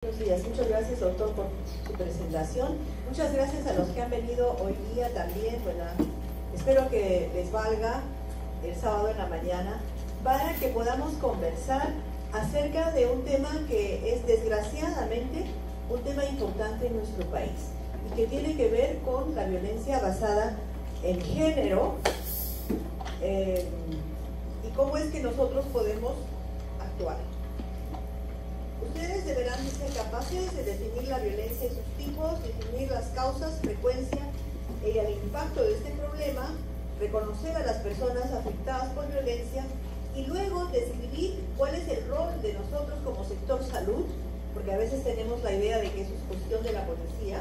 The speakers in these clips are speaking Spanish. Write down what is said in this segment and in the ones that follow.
Buenos días, muchas gracias doctor por su presentación. Muchas gracias a los que han venido hoy día también. Bueno, espero que les valga el sábado en la mañana para que podamos conversar acerca de un tema que es desgraciadamente un tema importante en nuestro país y que tiene que ver con la violencia basada en género y cómo es que nosotros podemos actuar. Ustedes deberán ser capaces de definir la violencia y sus tipos, definir las causas, frecuencia y el impacto de este problema, reconocer a las personas afectadas por violencia y luego describir cuál es el rol de nosotros como sector salud, porque a veces tenemos la idea de que eso es cuestión de la policía,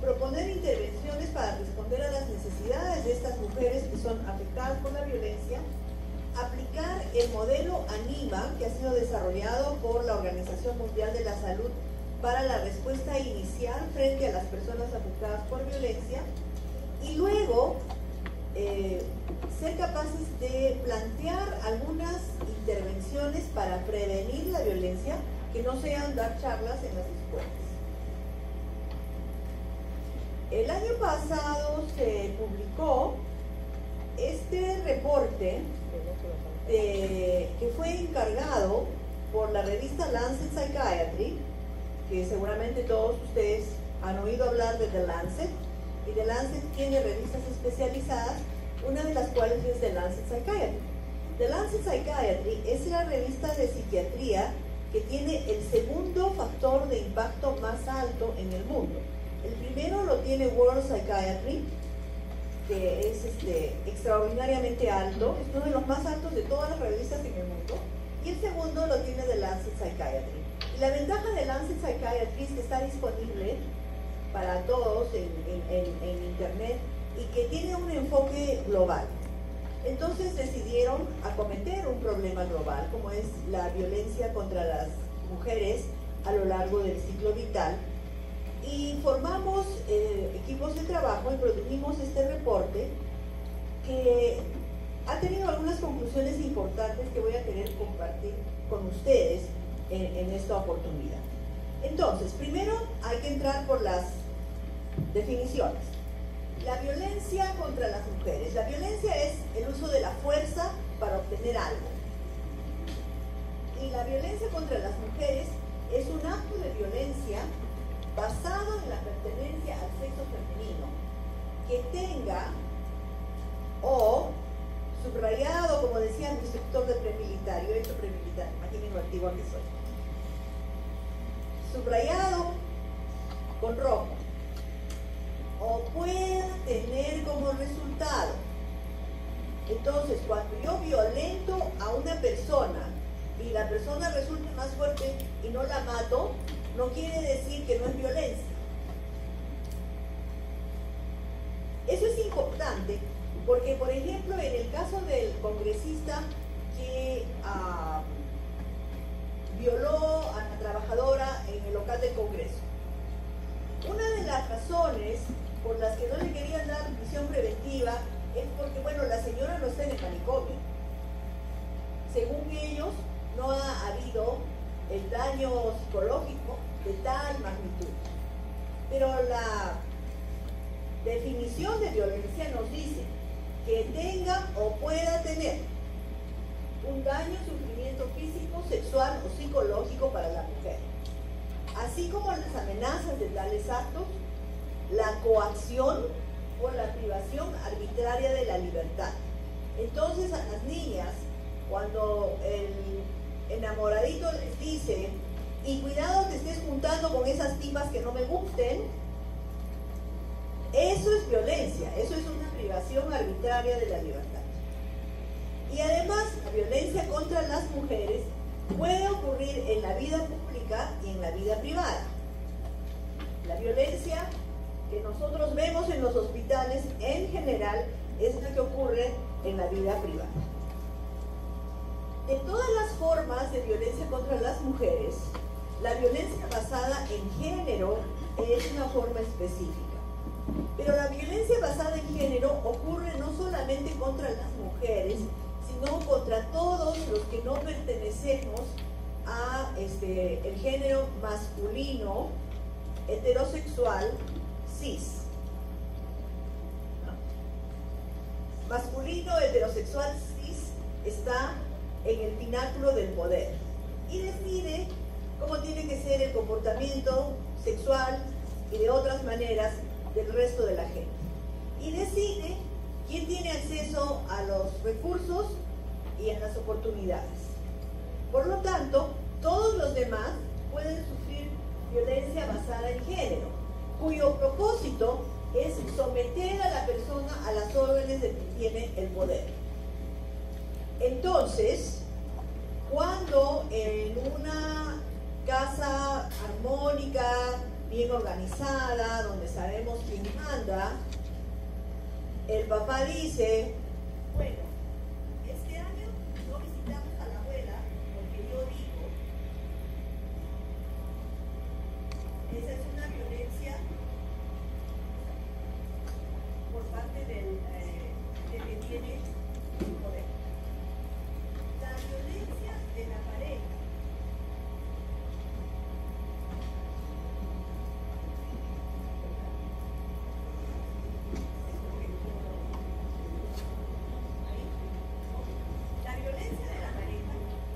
proponer intervenciones para responder a las necesidades de estas mujeres que son afectadas por la violencia, aplicar el modelo ANIMA que ha sido desarrollado por la Organización Mundial de la Salud para la respuesta inicial frente a las personas afectadas por violencia y luego ser capaces de plantear algunas intervenciones para prevenir la violencia que no sean dar charlas en las escuelas. El año pasado se publicó este reporte que fue encargado por la revista Lancet Psychiatry, que seguramente todos ustedes han oído hablar de The Lancet, y The Lancet tiene revistas especializadas, una de las cuales es The Lancet Psychiatry. The Lancet Psychiatry es la revista de psiquiatría que tiene el segundo factor de impacto más alto en el mundo. El primero lo tiene World Psychiatry, que es extraordinariamente alto, es uno de los más altos de todas las revistas en el mundo, y el segundo lo tiene The Lancet Psychiatry. Y la ventaja de Lancet Psychiatry es que está disponible para todos en internet y que tiene un enfoque global. Entonces decidieron acometer un problema global, como es la violencia contra las mujeres a lo largo del ciclo vital, y formamos equipos de trabajo y produjimos este reporte que ha tenido algunas conclusiones importantes que voy a querer compartir con ustedes en esta oportunidad. Entonces, primero hay que entrar por las definiciones. La violencia contra las mujeres. La violencia es el uso de la fuerza para obtener algo. Y la violencia contra las mujeres es un acto de violencia basado en la pertenencia al sexo femenino, que tenga o subrayado, como decía mi instructor de premilitar, yo he hecho premilitar, imaginen lo antigua que soy, subrayado con rojo, o pueda tener como resultado. Entonces, cuando yo violento a una persona y la persona resulta más fuerte y no la mato, no quiere decir que no es violencia. Eso es importante porque, por ejemplo, en el caso del congresista que violó a la trabajadora en el local del Congreso, una de las razones por las que no le querían dar prisión preventiva es porque, bueno, la señora no está en el manicomio. Según ellos, no ha habido el daño psicológico de tal magnitud. Pero la definición de violencia nos dice que tenga o pueda tener un daño, sufrimiento físico, sexual o psicológico para la mujer, así como las amenazas de tales actos, la coacción o la privación arbitraria de la libertad. Entonces, a las niñas, cuando el enamoradito les dice: y cuidado que estés juntando con esas tipas que no me gusten, eso es violencia, eso es una privación arbitraria de la libertad. Y además, la violencia contra las mujeres puede ocurrir en la vida pública y en la vida privada. La violencia que nosotros vemos en los hospitales en general es la que ocurre en la vida privada. De todas las formas de violencia contra las mujeres, la violencia basada en género es una forma específica. Pero la violencia basada en género ocurre no solamente contra las mujeres, sino contra todos los que no pertenecemos a el género masculino heterosexual cis. ¿No? Masculino heterosexual cis está en el pináculo del poder y decide cómo tiene que ser el comportamiento sexual y de otras maneras del resto de la gente. Y decide quién tiene acceso a los recursos y a las oportunidades. Por lo tanto, todos los demás pueden sufrir violencia basada en género, cuyo propósito es someter a la persona a las órdenes de quien tiene el poder. Entonces, cuando en una casa armónica, bien organizada, donde sabemos quién manda, el papá dice, bueno, este año no visitamos a la abuela porque yo digo, esa es una violencia por parte del que tiene el poder. La violencia de la pareja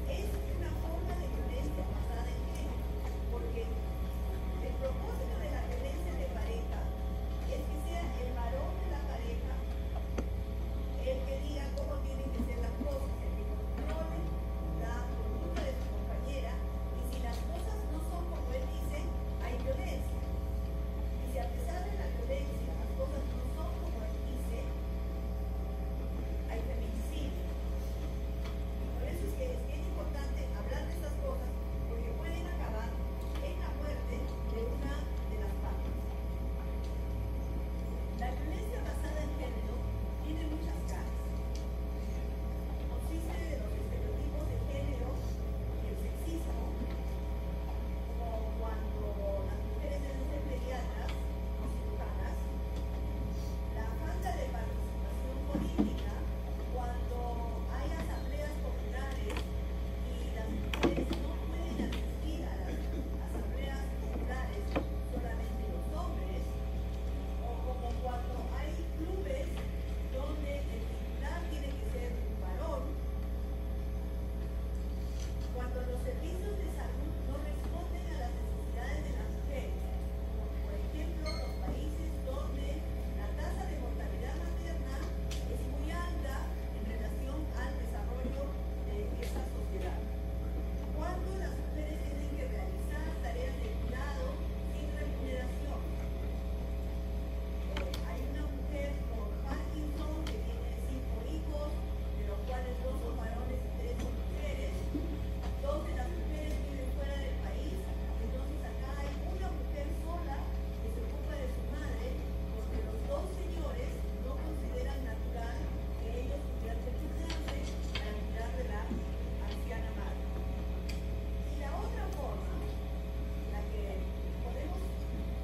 es una forma de violencia basada en género, porque el propósito de la violencia de pareja es que sea el varón de la pareja el que diga cómo tienen que ser las cosas, el que controle la conducta de su compañera, y si las cosas no son como él dice, hay violencia. Y si a pesar de la violencia las cosas no son como él dice, hay feminicidio. Por eso es que es bien importante hablar de estas cosas, porque pueden acabar en la muerte de una de las partes. La violencia basada en género tiene muchas caras. Consiste de los estereotipos de género y el sexismo, como cuando las mujeres deben ser pediatras o cirujanas, la falta de participación política, cuando hay asambleas populares y las mujeres no pueden asistir a las asambleas populares, solamente los hombres, o como cuando hay clubes donde el titular tiene que ser un varón, cuando los servicios de salud no responden a las necesidades de las mujeres, como por ejemplo los países donde la tasa de mortalidad materna es muy alta en relación al desarrollo de esta sociedad. Cuando las mujeres tienen que realizar tareas de cuidado sin remuneración. Hay una mujer con Parkinson que tiene 5 hijos, de los cuales 2 son varones y 3 son mujeres. 2 de las mujeres viven fuera del país, entonces acá hay una mujer sola que se ocupa de su madre, porque los 2 señores no consideran natural que ellos pudieran turnarse para cuidar de la anciana madre. Y la otra forma, la que podemos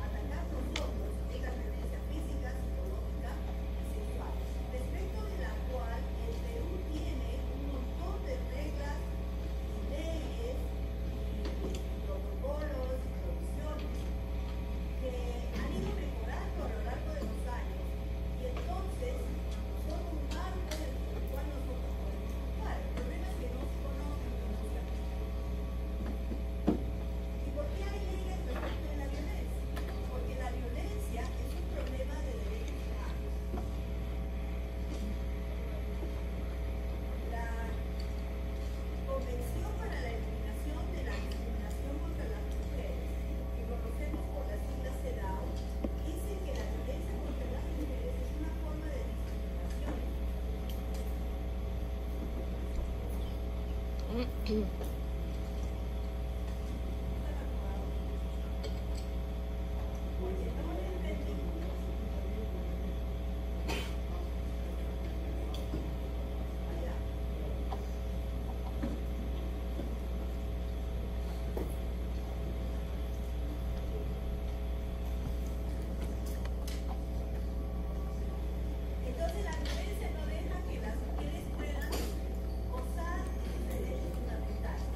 atacar nosotros, es la violencia física, psicológica y sexual, respecto de la cual el Perú tiene un montón de reglas y leyes y protocolos y provisiones que han ido mejorando a lo largo de los años, y entonces son un marco del cual nosotros podemos jugar. El problema es que no se conocen y no se aplican. ¿Y por qué hay leyes respecto de la violencia? Porque la violencia es un problema de derechos humanos. La Convención para la Eliminación de la Discriminación contra las Mujeres, que conocemos por las siglas CEDAW, dice que la violencia contra las mujeres es una forma de discriminación. Porque no le permitimos. Allá. Entonces la violencia no deja que las mujeres puedan gozar de sus derechos fundamentales.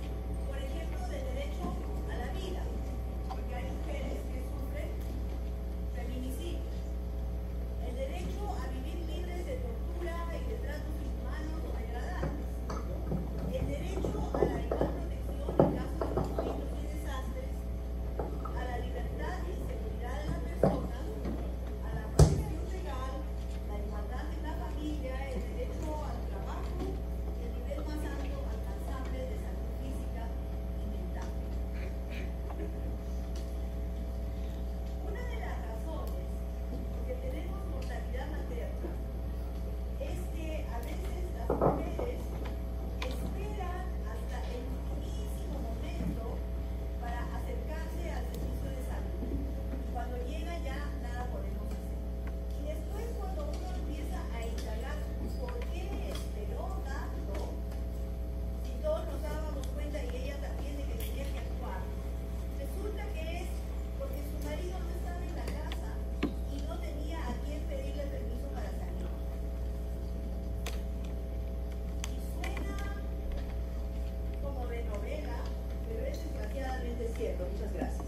Muchas gracias.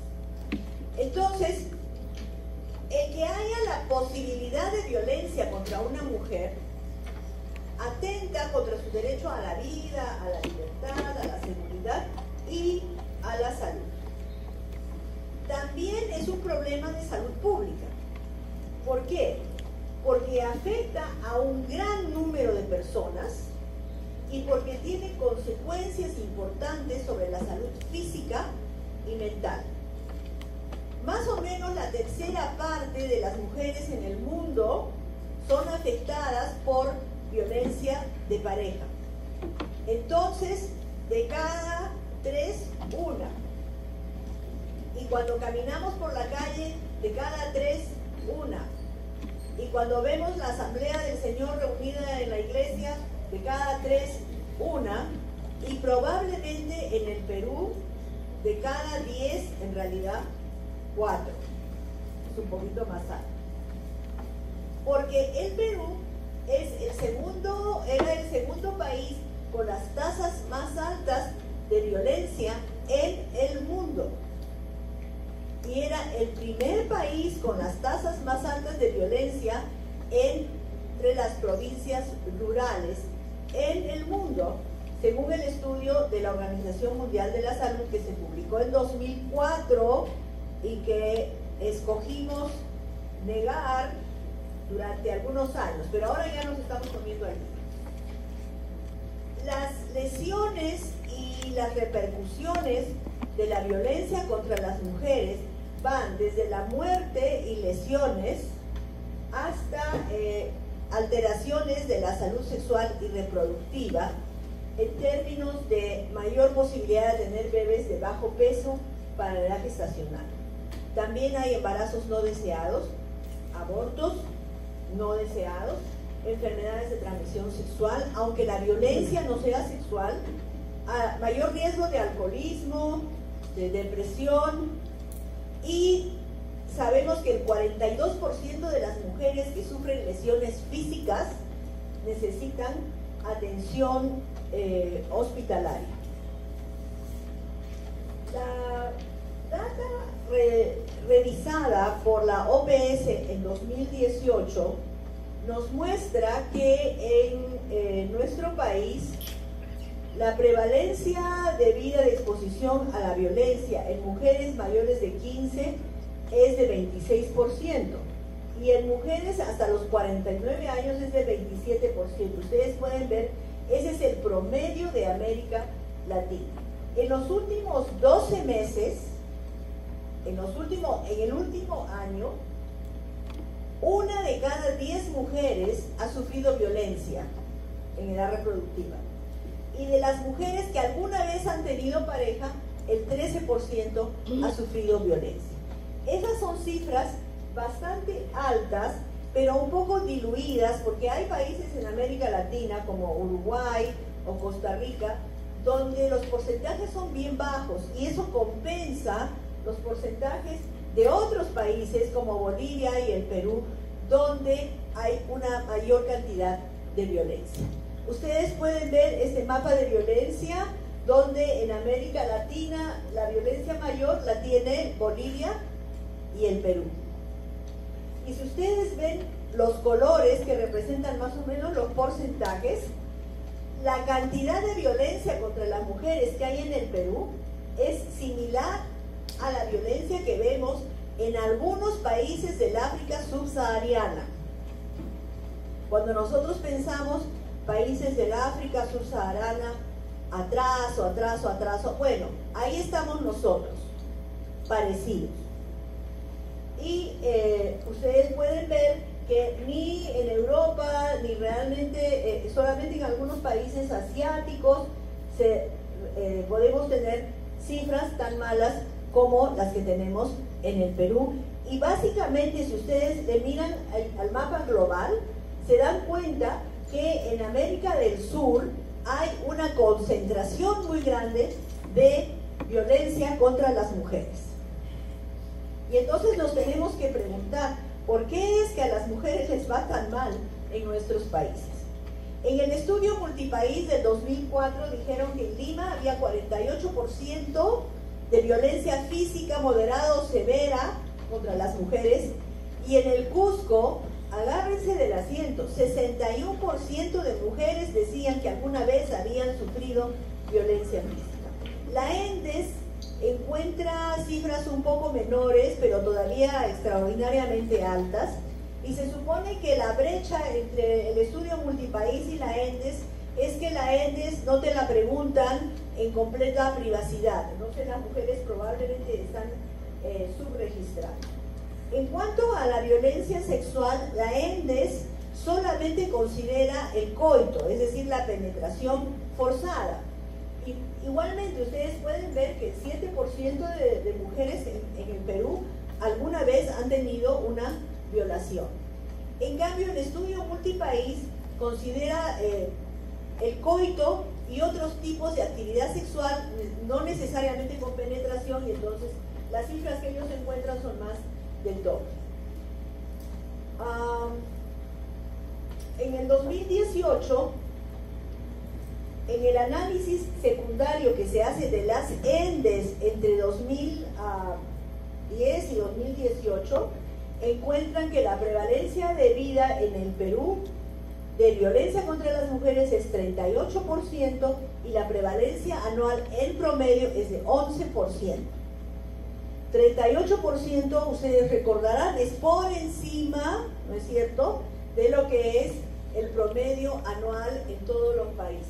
Entonces, el que haya la posibilidad de violencia contra una mujer atenta contra su derecho a la vida, a la libertad, a la seguridad y a la salud. También es un problema de salud pública. ¿Por qué? Porque afecta a un gran número de personas y porque tiene consecuencias importantes sobre la salud física y mental. Más o menos la tercera parte de las mujeres en el mundo son afectadas por violencia de pareja. Entonces, de cada 3, una. Y cuando caminamos por la calle, de cada 3, una. Y cuando vemos la Asamblea del Señor reunida en la iglesia, de cada 3, una. Y probablemente en el Perú, de cada 10, en realidad, 4. Es un poquito más alto. Porque el Perú era el segundo país con las tasas más altas de violencia en el mundo. Y era el primer país con las tasas más altas de violencia entre las provincias rurales en el mundo, según el estudio de la Organización Mundial de la Salud que se publicó en 2004 y que escogimos negar durante algunos años, pero ahora ya nos estamos poniendo allí. Las lesiones y las repercusiones de la violencia contra las mujeres van desde la muerte y lesiones hasta alteraciones de la salud sexual y reproductiva en términos de mayor posibilidad de tener bebés de bajo peso para la edad gestacional. También hay embarazos no deseados, abortos no deseados, enfermedades de transmisión sexual, aunque la violencia no sea sexual, mayor riesgo de alcoholismo, de depresión, y sabemos que el 42% de las mujeres que sufren lesiones físicas necesitan atención hospitalaria. La data revisada por la OPS en 2018 nos muestra que en nuestro país la prevalencia debida de exposición a la violencia en mujeres mayores de 15 es de 26% y en mujeres hasta los 49 años es de 27%. Ustedes pueden ver, ese es el promedio de América Latina. En los últimos 12 meses, en el último año, una de cada 10 mujeres ha sufrido violencia en edad reproductiva. Y de las mujeres que alguna vez han tenido pareja, el 13% ha sufrido violencia. Esas son cifras bastante altas, pero un poco diluidas, porque hay países en América Latina como Uruguay o Costa Rica, donde los porcentajes son bien bajos, y eso compensa los porcentajes de otros países como Bolivia y el Perú, donde hay una mayor cantidad de violencia. Ustedes pueden ver este mapa de violencia, donde en América Latina la violencia mayor la tiene Bolivia y el Perú. Y si ustedes ven los colores que representan más o menos los porcentajes, la cantidad de violencia contra las mujeres que hay en el Perú es similar a la violencia que vemos en algunos países del África subsahariana. Cuando nosotros pensamos países del África subsahariana, atraso, bueno, ahí estamos nosotros, parecidos. Y ustedes pueden ver que ni en Europa, ni realmente, solamente en algunos países asiáticos podemos tener cifras tan malas como las que tenemos en el Perú. Y básicamente, si ustedes le miran al mapa global, se dan cuenta que en América del Sur hay una concentración muy grande de violencia contra las mujeres. Y entonces nos tenemos que preguntar, ¿por qué es que a las mujeres les va tan mal en nuestros países? En el estudio multipaís del 2004 dijeron que en Lima había 48% de violencia física moderada o severa contra las mujeres, y en el Cusco, agárrense del asiento, 61% de mujeres decían que alguna vez habían sufrido violencia física. La ENDES encuentra cifras un poco menores, pero todavía extraordinariamente altas, y se supone que la brecha entre el estudio multipaís y la ENDES es que la ENDES no te la preguntan en completa privacidad, entonces las mujeres probablemente están subregistradas. En cuanto a la violencia sexual, la ENDES solamente considera el coito, es decir, la penetración forzada. Igualmente, ustedes pueden ver que el 7% de mujeres en el Perú alguna vez han tenido una violación. En cambio, el estudio multipaís considera el coito y otros tipos de actividad sexual, no necesariamente con penetración, y entonces las cifras que ellos encuentran son más del doble. En el 2018, en el análisis secundario que se hace de las ENDES entre 2010 y 2018, encuentran que la prevalencia de vida en el Perú de violencia contra las mujeres es 38% y la prevalencia anual en promedio es de 11%. 38%, ustedes recordarán, es por encima, ¿no es cierto?, de lo que es el promedio anual en todos los países.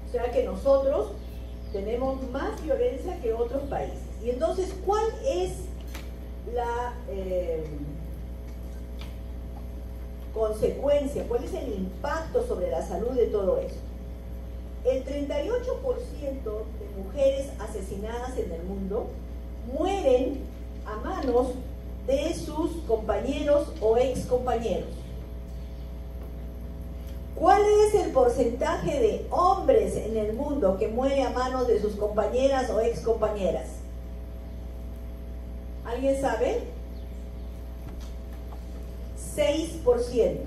O sea que nosotros tenemos más violencia que otros países. Y entonces, ¿cuál es la consecuencia? ¿Cuál es el impacto sobre la salud de todo esto? El 38% de mujeres asesinadas en el mundo mueren a manos de sus compañeros o excompañeros. ¿Cuál es el porcentaje de hombres en el mundo que muere a manos de sus compañeras o excompañeras? ¿Alguien sabe? 6%.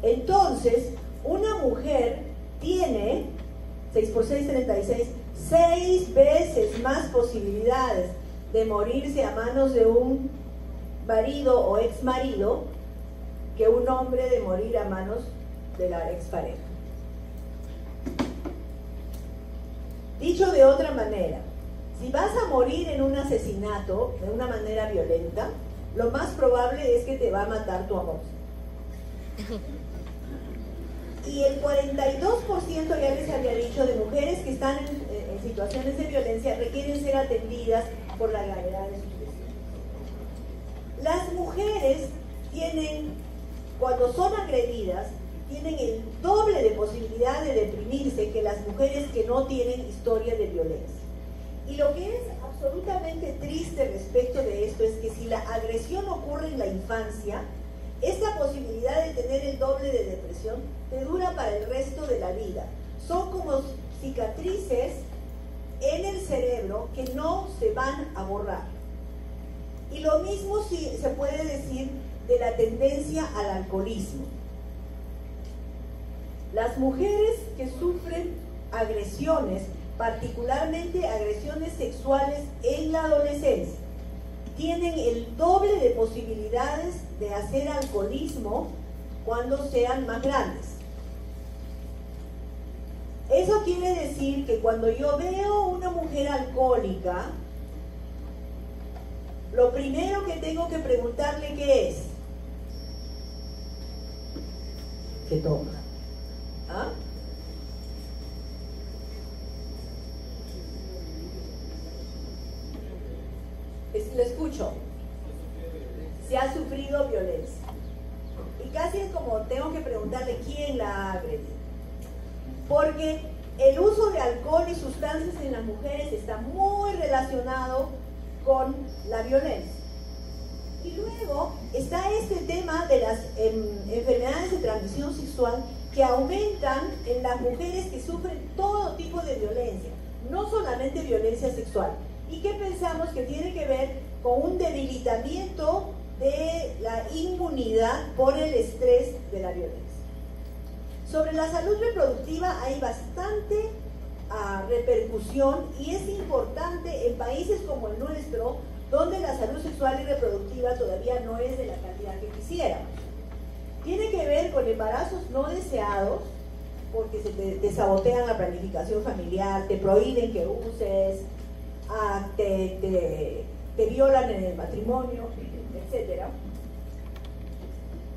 Entonces, una mujer tiene, 6 por 6, 36, 6 veces más posibilidades de morirse a manos de un marido o exmarido que un hombre de morir a manos de la expareja. Dicho de otra manera, si vas a morir en un asesinato de una manera violenta, lo más probable es que te va a matar tu amor. Y el 42%, ya les había dicho, de mujeres que están en situaciones de violencia requieren ser atendidas por la gravedad de su situación. Las mujeres tienen, cuando son agredidas, tienen el doble de posibilidad de deprimirse que las mujeres que no tienen historia de violencia. Y lo que es absolutamente triste respecto de esto es que si la agresión ocurre en la infancia, esta posibilidad de tener el doble de depresión te dura para el resto de la vida. Son como cicatrices en el cerebro que no se van a borrar. Y lo mismo se puede decir de la tendencia al alcoholismo. Las mujeres que sufren agresiones, particularmente agresiones sexuales en la adolescencia, tienen el doble de posibilidades de hacer alcoholismo cuando sean más grandes. Eso quiere decir que cuando yo veo una mujer alcohólica, lo primero que tengo que preguntarle ¿qué es? ¿Qué toma? ¿Ah? Lo escucho. Se ha sufrido violencia. Y casi es como tengo que preguntarle quién la ha agredido. Porque el uso de alcohol y sustancias en las mujeres está muy relacionado con la violencia. Y luego está este tema de las enfermedades de transmisión sexual que aumentan en las mujeres que sufren todo tipo de violencia, no solamente violencia sexual. ¿Y qué pensamos que tiene que ver con un debilitamiento de la inmunidad por el estrés de la violencia? Sobre la salud reproductiva hay bastante repercusión y es importante en países como el nuestro, donde la salud sexual y reproductiva todavía no es de la calidad que quisiéramos. Tiene que ver con embarazos no deseados, porque se te sabotean la planificación familiar, te prohíben que uses, te violan en el matrimonio, etc.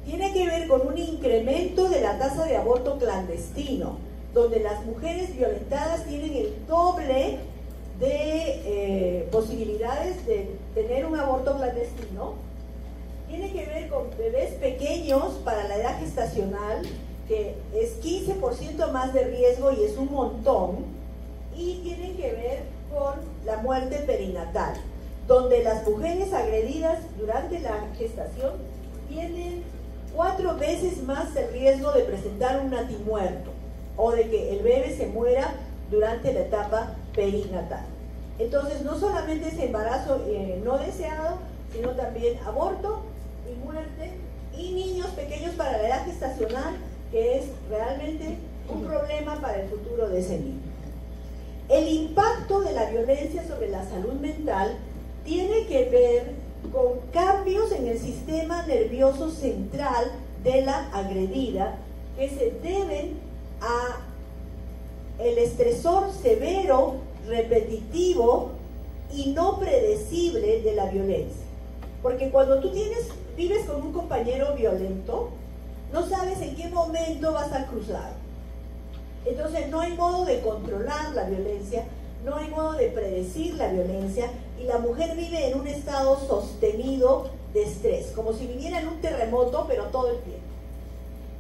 Tiene que ver con un incremento de la tasa de aborto clandestino, donde las mujeres violentadas tienen el doble de posibilidades de tener un aborto clandestino. Tiene que ver con bebés pequeños para la edad gestacional, que es 15% más de riesgo y es un montón. Y tiene que ver con la muerte perinatal, donde las mujeres agredidas durante la gestación tienen 4 veces más el riesgo de presentar un natimuerto o de que el bebé se muera durante la etapa perinatal. Entonces, no solamente es embarazo no deseado, sino también aborto y muerte, y niños pequeños para la edad gestacional, que es realmente un problema para el futuro de ese niño. El impacto de la violencia sobre la salud mental tiene que ver con cambios en el sistema nervioso central de la agredida, que se deben a el estresor severo, repetitivo y no predecible de la violencia. Porque cuando tú vives con un compañero violento, no sabes en qué momento vas a cruzar. Entonces no hay modo de controlar la violencia, no hay modo de predecir la violencia, y la mujer vive en un estado sostenido de estrés, como si viviera en un terremoto, pero todo el tiempo.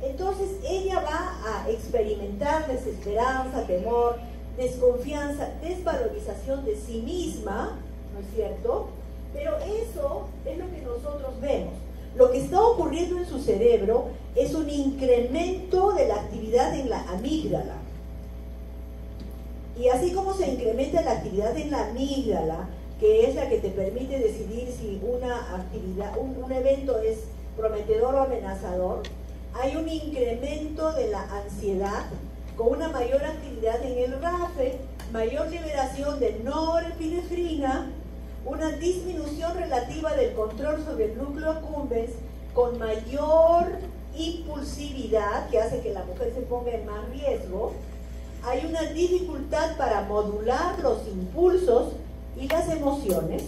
Entonces ella va a experimentar desesperanza, temor, desconfianza, desvalorización de sí misma, ¿no es cierto? Pero eso es lo que nosotros vemos. Lo que está ocurriendo en su cerebro es un incremento de la actividad en la amígdala. Y así como se incrementa la actividad en la amígdala, que es la que te permite decidir si una actividad, un evento es prometedor o amenazador, hay un incremento de la ansiedad con una mayor actividad en el RAFE, mayor liberación de norepinefrina, una disminución relativa del control sobre el núcleo accumbens, con mayor impulsividad, que hace que la mujer se ponga en más riesgo. Hay una dificultad para modular los impulsos y las emociones,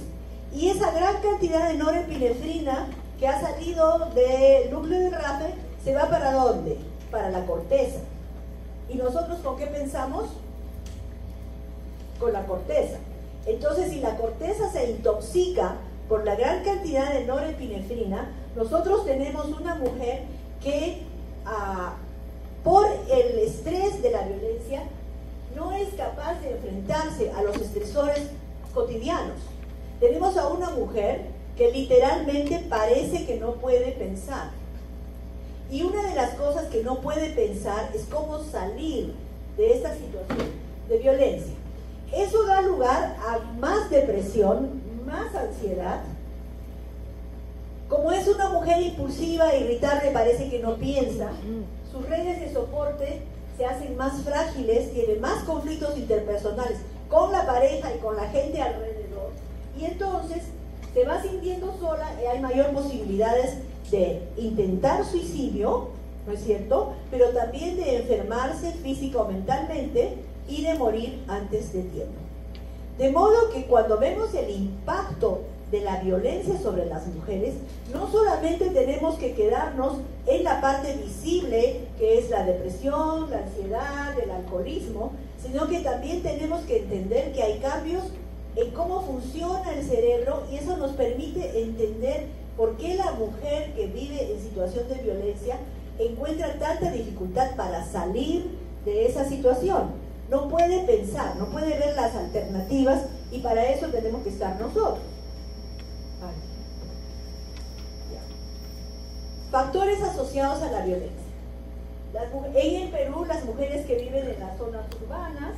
y esa gran cantidad de norepinefrina que ha salido del núcleo del RAFE se va ¿para dónde? Para la corteza. ¿Y nosotros con qué pensamos? Con la corteza. Entonces, si la corteza se intoxica por la gran cantidad de norepinefrina, nosotros tenemos una mujer que por el estrés de la violencia no es capaz de enfrentarse a los estresores cotidianos. Tenemos a una mujer que literalmente parece que no puede pensar. Y una de las cosas que no puede pensar es cómo salir de esta situación de violencia. Eso da lugar a más depresión, más ansiedad. Como es una mujer impulsiva, irritable, parece que no piensa, sus redes de soporte se hacen más frágiles, tiene más conflictos interpersonales con la pareja y con la gente alrededor, y entonces se va sintiendo sola y hay mayor posibilidades de intentar suicidio, ¿no es cierto?, pero también de enfermarse física o mentalmente y de morir antes de tiempo. De modo que cuando vemos el impacto de la violencia sobre las mujeres, no solamente tenemos que quedarnos en la parte visible, que es la depresión, la ansiedad, el alcoholismo, sino que también tenemos que entender que hay cambios en cómo funciona el cerebro, y eso nos permite entender por qué la mujer que vive en situación de violencia encuentra tanta dificultad para salir de esa situación. No puede pensar, no puede ver las alternativas, y para eso tenemos que estar nosotros. Factores asociados a la violencia. En Perú, las mujeres que viven en las zonas urbanas,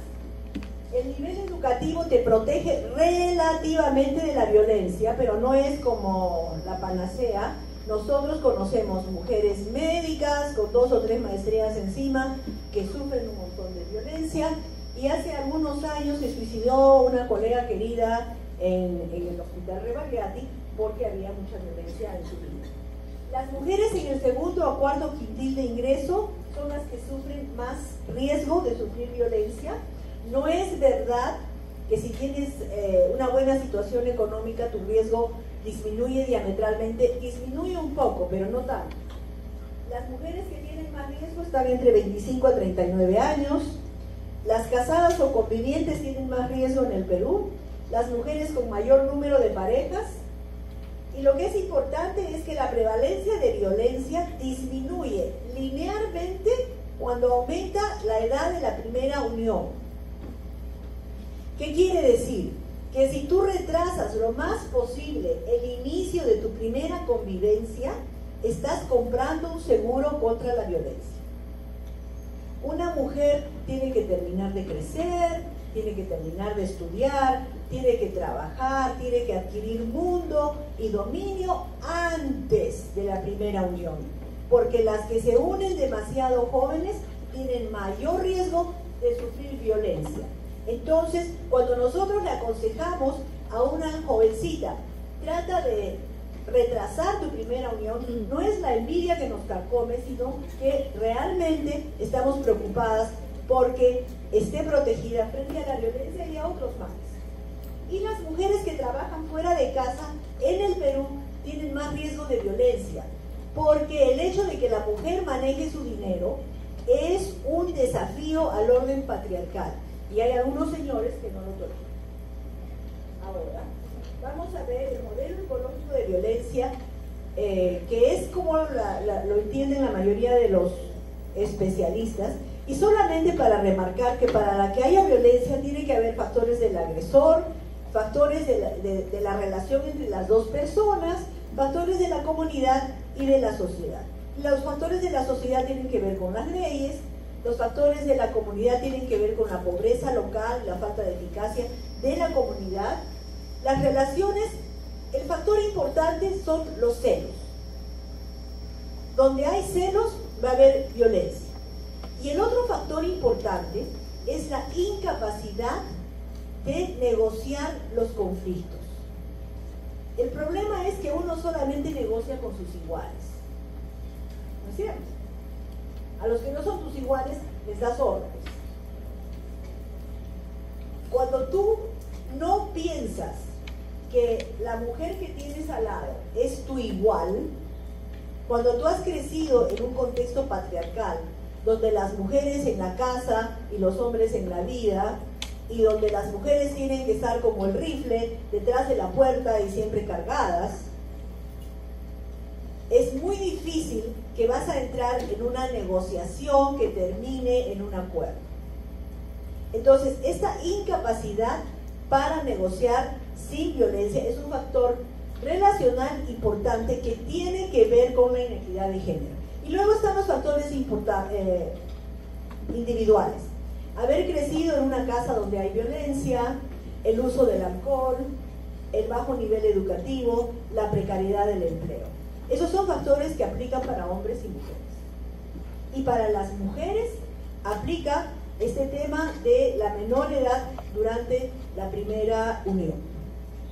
el nivel educativo te protege relativamente de la violencia, pero no es como la panacea. Nosotros conocemos mujeres médicas con 2 o 3 maestrías encima que sufren un montón de violencia, y hace algunos años se suicidó una colega querida en el hospital Rebagliati porque había mucha violencia en su vida. Las mujeres en el segundo o cuarto quintil de ingreso son las que sufren más riesgo de sufrir violencia. No es verdad que si tienes una buena situación económica tu riesgo disminuye diametralmente, disminuye un poco, pero no tanto. Las mujeres que tienen más riesgo están entre 25 a 39 años, las casadas o convivientes tienen más riesgo en el Perú, las mujeres con mayor número de parejas, y lo que es importante es que la prevalencia de violencia disminuye linealmente cuando aumenta la edad de la primera unión. ¿Qué quiere decir? Que si tú retrasas lo más posible el inicio de tu primera convivencia, estás comprando un seguro contra la violencia. Una mujer tiene que terminar de crecer, tiene que terminar de estudiar, tiene que trabajar, tiene que adquirir mundo y dominio antes de la primera unión, porque las que se unen demasiado jóvenes tienen mayor riesgo de sufrir violencia. Entonces, cuando nosotros le aconsejamos a una jovencita, trata de retrasar tu primera unión, no es la envidia que nos carcome, sino que realmente estamos preocupadas porque esté protegida frente a la violencia y a otros males. Y las mujeres que trabajan fuera de casa en el Perú tienen más riesgo de violencia, porque el hecho de que la mujer maneje su dinero es un desafío al orden patriarcal. Y hay algunos señores que no lo toleran. Ahora, vamos a ver el modelo ecológico de violencia, que es como lo entienden la mayoría de los especialistas, y solamente para remarcar que para la que haya violencia tiene que haber factores del agresor, factores de la relación entre las dos personas, factores de la comunidad y de la sociedad. Los factores de la sociedad tienen que ver con las leyes, los factores de la comunidad tienen que ver con la pobreza local, la falta de eficacia de la comunidad. Las relaciones, el factor importante son los celos. Donde hay celos va a haber violencia. Y el otro factor importante es la incapacidad de negociar los conflictos. El problema es que uno solamente negocia con sus iguales. ¿No es cierto? A los que no son tus iguales les das órdenes. Cuando tú no piensas que la mujer que tienes al lado es tu igual, cuando tú has crecido en un contexto patriarcal, donde las mujeres en la casa y los hombres en la vida, y donde las mujeres tienen que estar como el rifle detrás de la puerta y siempre cargadas, es muy difícil que vas a entrar en una negociación que termine en un acuerdo. Entonces, esta incapacidad para negociar sin violencia es un factor relacional importante que tiene que ver con la inequidad de género. Y luego están los factores individuales. Haber crecido en una casa donde hay violencia, el uso del alcohol, el bajo nivel educativo, la precariedad del empleo. Esos son factores que aplican para hombres y mujeres. Y para las mujeres aplica este tema de la menor edad durante la primera unión.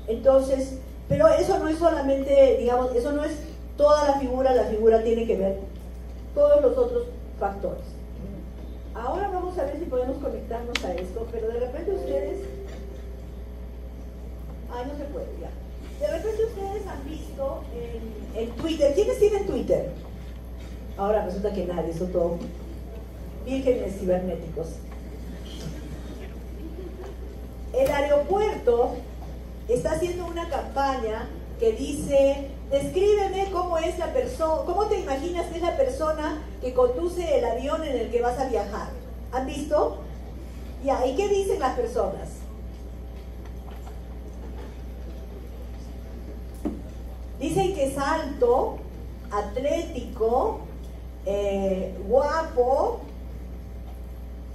Entonces, pero eso no es solamente, digamos, eso no es toda la figura tiene que ver todos los otros factores. Ahora vamos a ver si podemos conectarnos a esto, pero de repente ustedes... no se puede, ya. De repente ustedes han visto en Twitter, ¿quiénes tienen Twitter? Ahora resulta que nadie, son todos vírgenes cibernéticos. El aeropuerto está haciendo una campaña que dice: descríbeme cómo es la persona, cómo te imaginas que es la persona que conduce el avión en el que vas a viajar. ¿Han visto? Ya, ¿y qué dicen las personas? Dicen que es alto, atlético, guapo,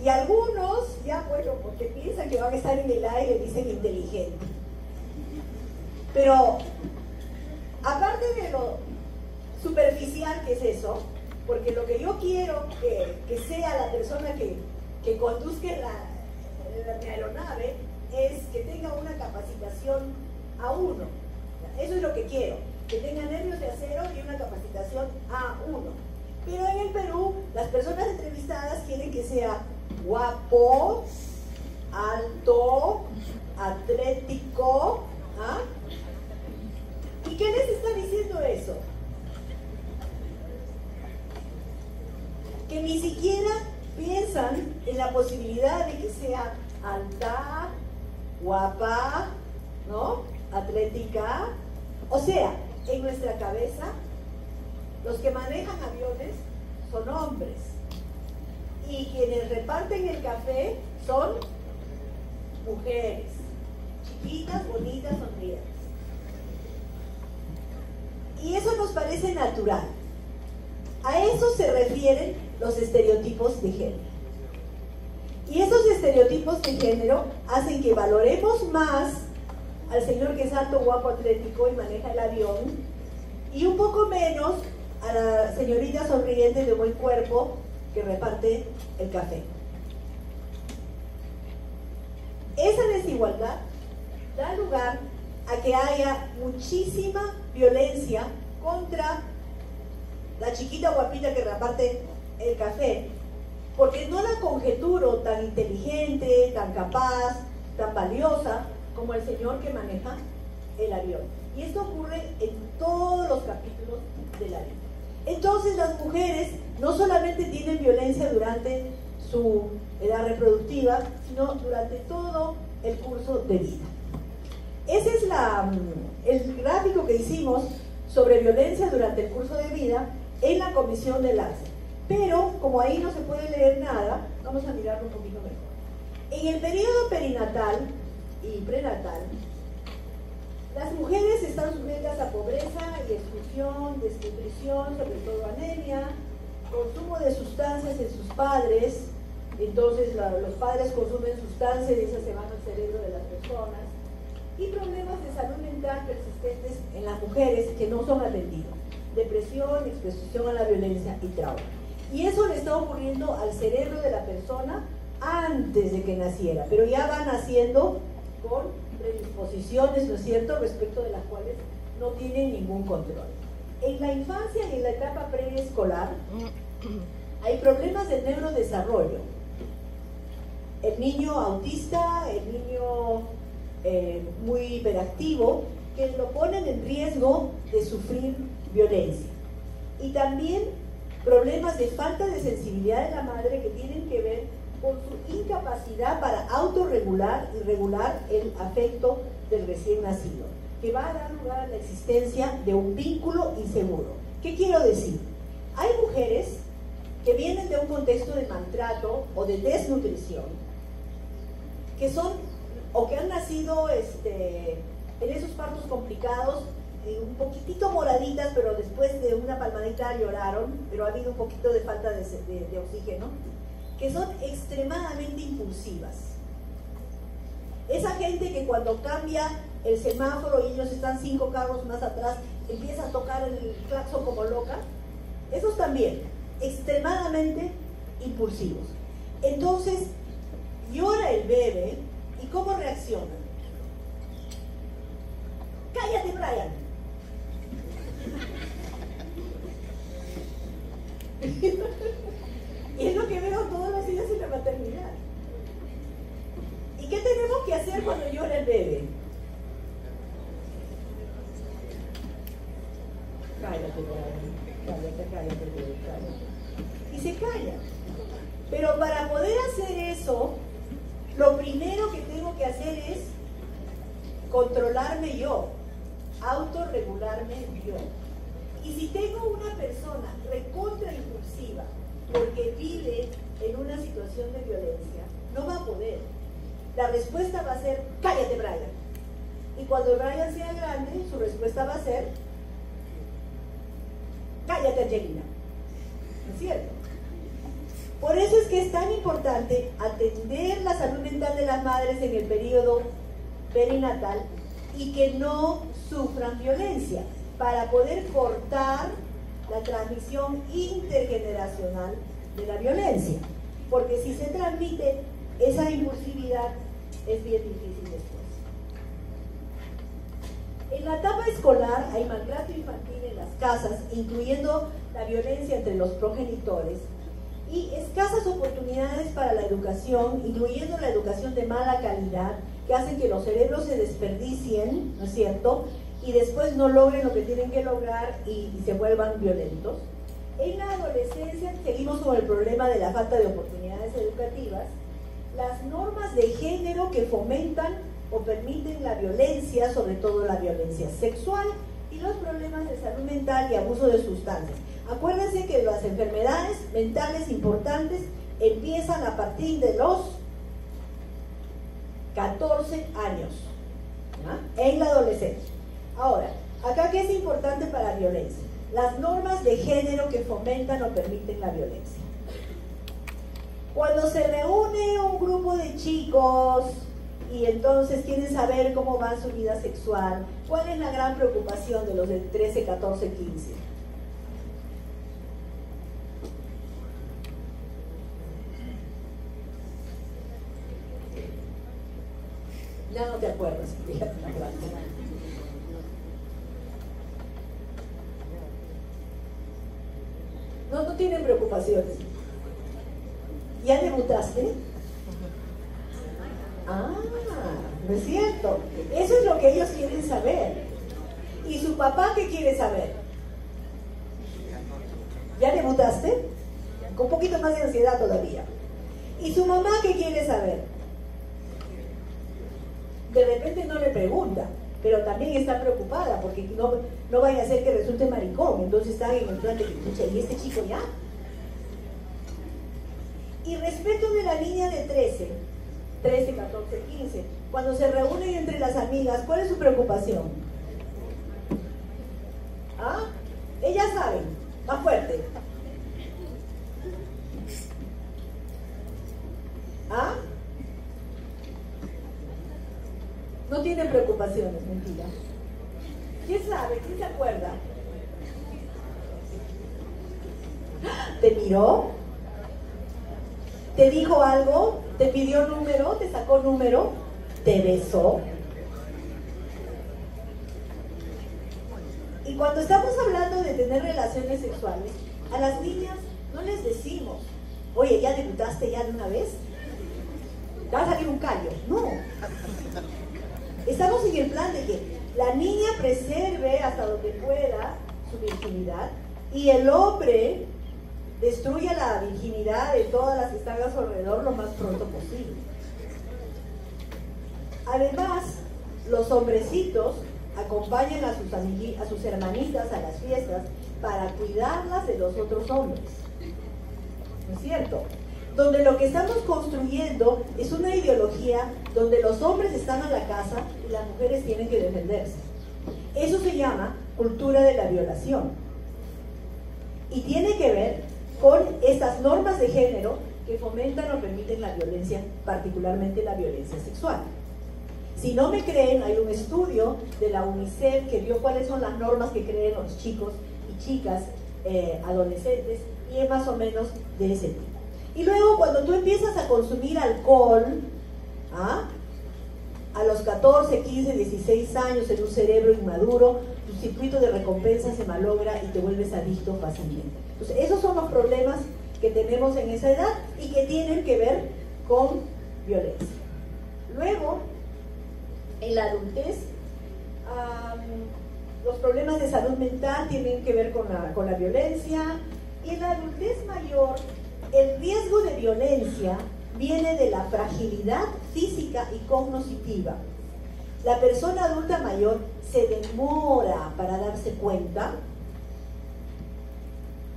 y algunos, ya bueno, porque piensan que van a estar en el aire, dicen inteligente. Pero, aparte de lo superficial que es eso, porque lo que yo quiero que sea la persona que conduzca la aeronave es que tenga una capacitación A1. Eso es lo que quiero, que tenga nervios de acero y una capacitación A1. Pero en el Perú, las personas entrevistadas quieren que sea guapo, alto, atlético. ¿Ah? ¿Y qué les está diciendo eso? Que ni siquiera piensan en la posibilidad de que sea alta, guapa, ¿no? Atlética. O sea, en nuestra cabeza, los que manejan aviones son hombres y quienes reparten el café son mujeres, chiquitas, bonitas, sonrientes. Y eso nos parece natural. A eso se refieren los estereotipos de género. Y esos estereotipos de género hacen que valoremos más al señor que es alto, guapo, atlético y maneja el avión, y un poco menos a la señorita sonriente de buen cuerpo que reparte el café. Esa desigualdad da lugar a que haya muchísima violencia contra la chiquita guapita que reparte el café, porque no la conjeturo tan inteligente, tan capaz, tan valiosa como el señor que maneja el avión. Y esto ocurre en todos los capítulos de la vida. Entonces las mujeres no solamente tienen violencia durante su edad reproductiva, sino durante todo el curso de vida. Ese es el gráfico que hicimos sobre violencia durante el curso de vida en la comisión de Lancet. Pero como ahí no se puede leer nada, vamos a mirarlo un poquito mejor. En el periodo perinatal y prenatal, las mujeres están sujetas a pobreza y exclusión, desnutrición, sobre todo anemia, consumo de sustancias en sus padres. Entonces los padres consumen sustancias y esas se van al cerebro de las personas, y problemas de salud mental persistentes en las mujeres que no son atendidos, depresión, exposición a la violencia y trauma. Y eso le está ocurriendo al cerebro de la persona antes de que naciera, pero ya va naciendo con predisposiciones, ¿no es cierto?, respecto de las cuales no tienen ningún control. En la infancia y en la etapa preescolar hay problemas de neurodesarrollo. El niño autista, el niño muy hiperactivo, que lo ponen en riesgo de sufrir violencia. Y también problemas de falta de sensibilidad de la madre que tienen que ver con su incapacidad para autorregular y regular el afecto del recién nacido, que va a dar lugar a la existencia de un vínculo inseguro. ¿Qué quiero decir? Hay mujeres que vienen de un contexto de maltrato o de desnutrición, que son o que han nacido en esos partos complicados, un poquitito moraditas, pero después de una palmadita lloraron, pero ha habido un poquito de falta de oxígeno, que son extremadamente impulsivas. Esa gente que cuando cambia el semáforo y ellos están 5 carros más atrás, empieza a tocar el claxon como loca, esos también, extremadamente impulsivos. Entonces, llora el bebé, ¿y cómo reacciona? ¡Cállate, Brian! Y es lo que veo todos los días en la maternidad. ¿Y qué tenemos que hacer cuando llora el bebé? Cállate, Brian. Cállate, bebé, cállate. Y se calla. Pero para poder hacer eso, lo primero que tengo que hacer es controlarme yo, autorregularme yo. Y si tengo una persona recontra impulsiva porque vive en una situación de violencia, no va a poder. La respuesta va a ser, cállate, Brian. Y cuando Brian sea grande, su respuesta va a ser, cállate, Angelina. ¿No es cierto? Por eso es que es tan importante atender la salud mental de las madres en el periodo perinatal y que no sufran violencia, para poder cortar la transmisión intergeneracional de la violencia, porque si se transmite esa impulsividad es bien difícil después. En la etapa escolar hay maltrato infantil en las casas, incluyendo la violencia entre los progenitores, y escasas oportunidades para la educación, incluyendo la educación de mala calidad, que hacen que los cerebros se desperdicien, ¿no es cierto?, y después no logren lo que tienen que lograr y se vuelvan violentos. En la adolescencia seguimos con el problema de la falta de oportunidades educativas, las normas de género que fomentan o permiten la violencia, sobre todo la violencia sexual, y los problemas de salud mental y abuso de sustancias. Acuérdense que las enfermedades mentales importantes empiezan a partir de los 14 años, ¿no?, en la adolescencia. Ahora, acá, ¿qué es importante para la violencia? Las normas de género que fomentan o permiten la violencia. Cuando se reúne un grupo de chicos y entonces quieren saber cómo va su vida sexual, ¿cuál es la gran preocupación de los de 13, 14, 15? Ya no te acuerdas, fíjate la frase. No tienen preocupaciones. ¿Ya debutaste? Ah, no es cierto. Eso es lo que ellos quieren saber. ¿Y su papá qué quiere saber? ¿Ya debutaste? Con un poquito más de ansiedad todavía. ¿Y su mamá qué quiere saber? De repente no le pregunta, pero también está preocupada porque no vaya a ser que resulte maricón. Entonces están en el plan de que, escucha, ¿y este chico ya? Y respecto de la niña de 13, 14, 15, cuando se reúnen entre las amigas, ¿cuál es su preocupación? ¿Ah? Ellas saben, más fuerte. ¿Ah? No tienen preocupaciones, mentira. ¿Quién sabe? ¿Quién se acuerda? ¿Te miró? ¿Te dijo algo? ¿Te pidió número? ¿Te sacó número? ¿Te besó? Y cuando estamos hablando de tener relaciones sexuales, a las niñas no les decimos, oye, ¿ya debutaste ya de una vez? ¿Te va a salir un callo? No. Estamos en el plan de que la niña preserve hasta donde pueda su virginidad y el hombre destruya la virginidad de todas las que están a su alrededor lo más pronto posible. Además, los hombrecitos acompañan a sus hermanitas a las fiestas para cuidarlas de los otros hombres. ¿No es cierto? Donde lo que estamos construyendo es una ideología donde los hombres están a la casa y las mujeres tienen que defenderse. Eso se llama cultura de la violación. Y tiene que ver con estas normas de género que fomentan o permiten la violencia, particularmente la violencia sexual. Si no me creen, hay un estudio de la UNICEF que vio cuáles son las normas que creen los chicos y chicas adolescentes, y es más o menos de ese tipo. Y luego cuando tú empiezas a consumir alcohol, a los 14, 15, 16 años en un cerebro inmaduro, tu circuito de recompensa se malogra y te vuelves adicto fácilmente. Entonces, esos son los problemas que tenemos en esa edad y que tienen que ver con violencia. Luego, en la adultez, los problemas de salud mental tienen que ver con la violencia, y en la adultez mayor, el riesgo de violencia viene de la fragilidad física y cognitiva. La persona adulta mayor se demora para darse cuenta,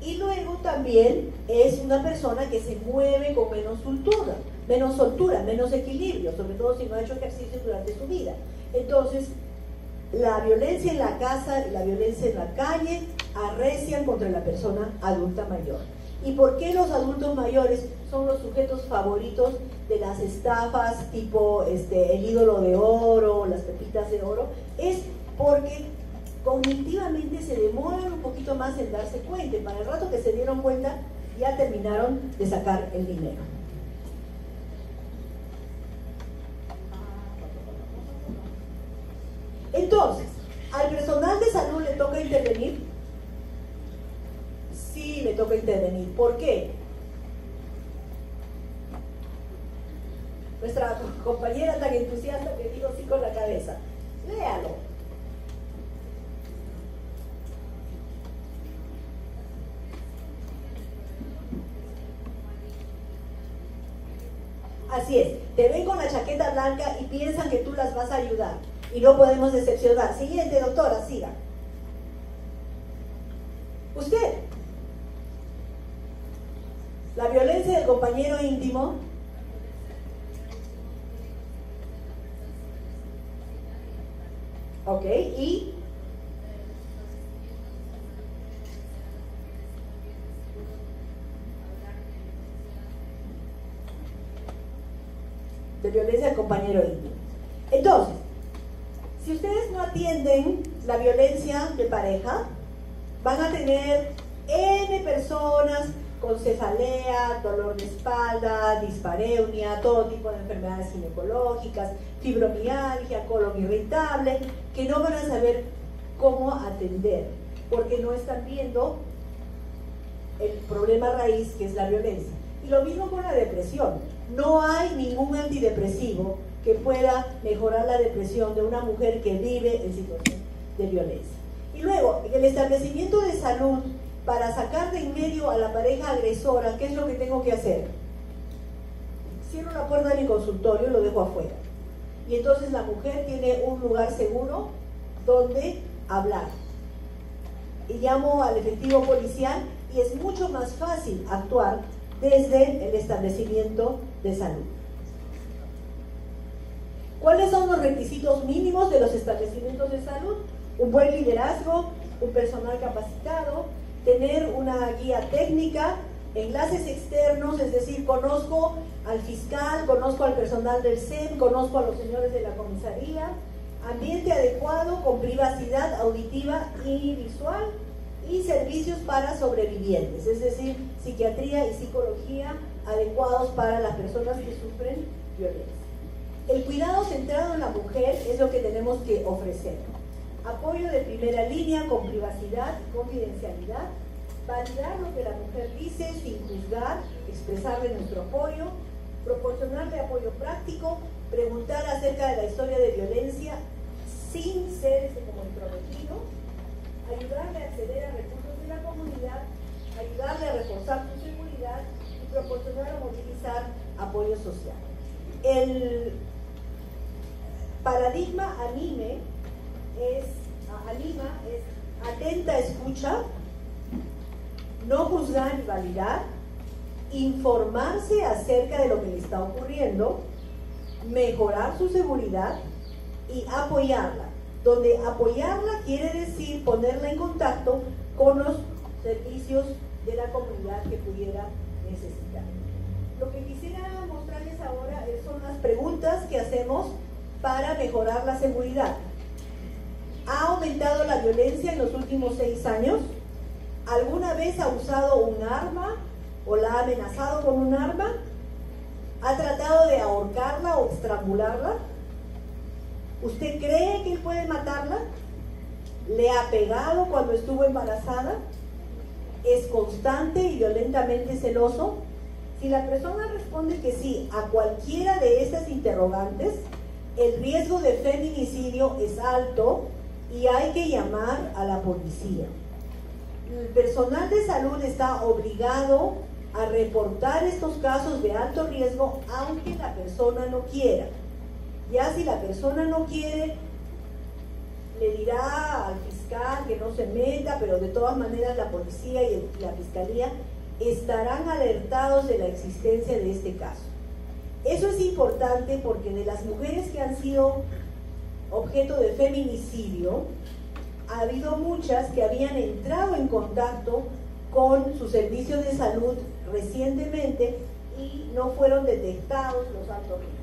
y luego también es una persona que se mueve con menos soltura, menos equilibrio, sobre todo si no ha hecho ejercicio durante su vida. Entonces, la violencia en la casa y la violencia en la calle arrecian contra la persona adulta mayor. ¿Y por qué los adultos mayores son los sujetos favoritos de las estafas tipo el ídolo de oro, las pepitas de oro? Es porque cognitivamente se demoran un poquito más en darse cuenta, y para el rato que se dieron cuenta ya terminaron de sacar el dinero. Entonces, ¿al personal de salud le toca intervenir? Sí, le toca intervenir. ¿Por qué? Nuestra compañera tan entusiasta que dijo sí con la cabeza. Léalo. Así es, te ven con la chaqueta blanca y piensan que tú las vas a ayudar. Y no podemos decepcionar. Siguiente, doctora, siga. Usted. La violencia del compañero íntimo. Ok, y de violencia del compañero íntimo. Entonces, si ustedes no atienden la violencia de pareja, van a tener N personas con cefalea, dolor de espalda, dispareunia, todo tipo de enfermedades ginecológicas, fibromialgia, colon irritable, que no van a saber cómo atender, porque no están viendo el problema raíz, que es la violencia. Y lo mismo con la depresión. No hay ningún antidepresivo que pueda mejorar la depresión de una mujer que vive en situación de violencia. Y luego, en el establecimiento de salud, para sacar de en medio a la pareja agresora, ¿qué es lo que tengo que hacer? Cierro la puerta de mi consultorio y lo dejo afuera. Y entonces la mujer tiene un lugar seguro donde hablar. Y llamo al efectivo policial y es mucho más fácil actuar desde el establecimiento de salud. ¿Cuáles son los requisitos mínimos de los establecimientos de salud? Un buen liderazgo, un personal capacitado, tener una guía técnica, enlaces externos, es decir, conozco al fiscal, conozco al personal del SEM, conozco a los señores de la comisaría, ambiente adecuado con privacidad auditiva y visual y servicios para sobrevivientes, es decir, psiquiatría y psicología adecuados para las personas que sufren violencia. El cuidado centrado en la mujer es lo que tenemos que ofrecer. Apoyo de primera línea con privacidad y confidencialidad, validar lo que la mujer dice sin juzgar, expresarle nuestro apoyo, proporcionarle apoyo práctico, preguntar acerca de la historia de violencia sin ser como intrometido, ayudarle a acceder a recursos de la comunidad, ayudarle a reforzar su seguridad y proporcionar o movilizar apoyo social. El paradigma ANIMA es atenta escucha, no juzgar y validar, informarse acerca de lo que le está ocurriendo, mejorar su seguridad y apoyarla. Donde apoyarla quiere decir ponerla en contacto con los servicios de la comunidad que pudiera necesitar. Lo que quisiera mostrarles ahora son las preguntas que hacemos para mejorar la seguridad. ¿Ha aumentado la violencia en los últimos 6 años? ¿Alguna vez ha usado un arma o la ha amenazado con un arma? ¿Ha tratado de ahorcarla o estrangularla? ¿Usted cree que él puede matarla? ¿Le ha pegado cuando estuvo embarazada? ¿Es constante y violentamente celoso? Si la persona responde que sí a cualquiera de estas interrogantes, el riesgo de feminicidio es alto y hay que llamar a la policía. El personal de salud está obligado a reportar estos casos de alto riesgo aunque la persona no quiera. Ya si la persona no quiere, le dirá al fiscal que no se meta, pero de todas maneras la policía y la fiscalía estarán alertados de la existencia de este caso. Eso es importante porque de las mujeres que han sido objeto de feminicidio, ha habido muchas que habían entrado en contacto con sus servicios de salud recientemente y no fueron detectados los altos riesgos.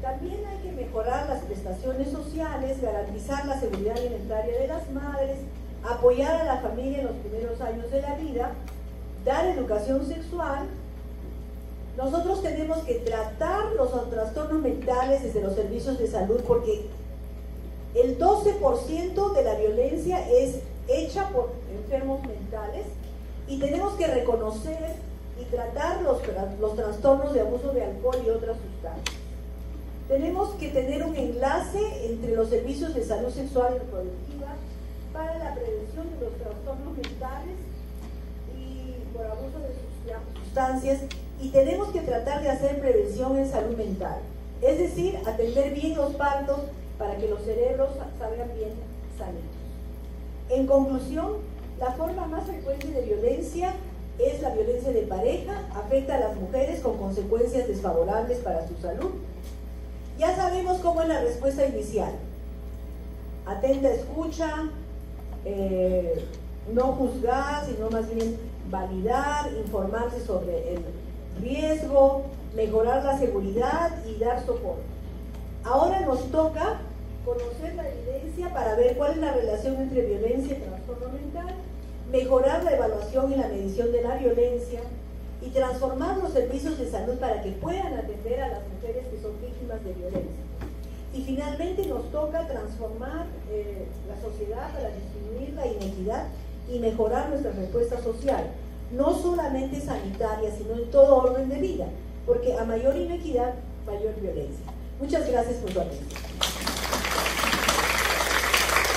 También hay que mejorar las prestaciones sociales, garantizar la seguridad alimentaria de las madres, apoyar a la familia en los primeros años de la vida, dar educación sexual. Nosotros tenemos que tratar los trastornos mentales desde los servicios de salud, porque el 12% de la violencia es hecha por enfermos mentales, y tenemos que reconocer y tratar los trastornos de abuso de alcohol y otras sustancias. Tenemos que tener un enlace entre los servicios de salud sexual y reproductiva para la prevención de los trastornos mentales y por abuso de sustancias, y tenemos que tratar de hacer prevención en salud mental, es decir, atender bien los partos para que los cerebros salgan bien sanitos. En conclusión, la forma más frecuente de violencia es la violencia de pareja, afecta a las mujeres con consecuencias desfavorables para su salud. Ya sabemos cómo es la respuesta inicial: atenta escucha, no juzgar, sino más bien validar, informarse sobre el riesgo, mejorar la seguridad y dar soporte. Ahora nos toca conocer la evidencia para ver cuál es la relación entre violencia y trastorno mental, mejorar la evaluación y la medición de la violencia y transformar los servicios de salud para que puedan atender a las mujeres que son víctimas de violencia. Y finalmente nos toca transformar la sociedad para disminuir la inequidad y mejorar nuestra respuesta social, no solamente sanitaria, sino en todo orden de vida, porque a mayor inequidad, mayor violencia. Muchas gracias por su atención.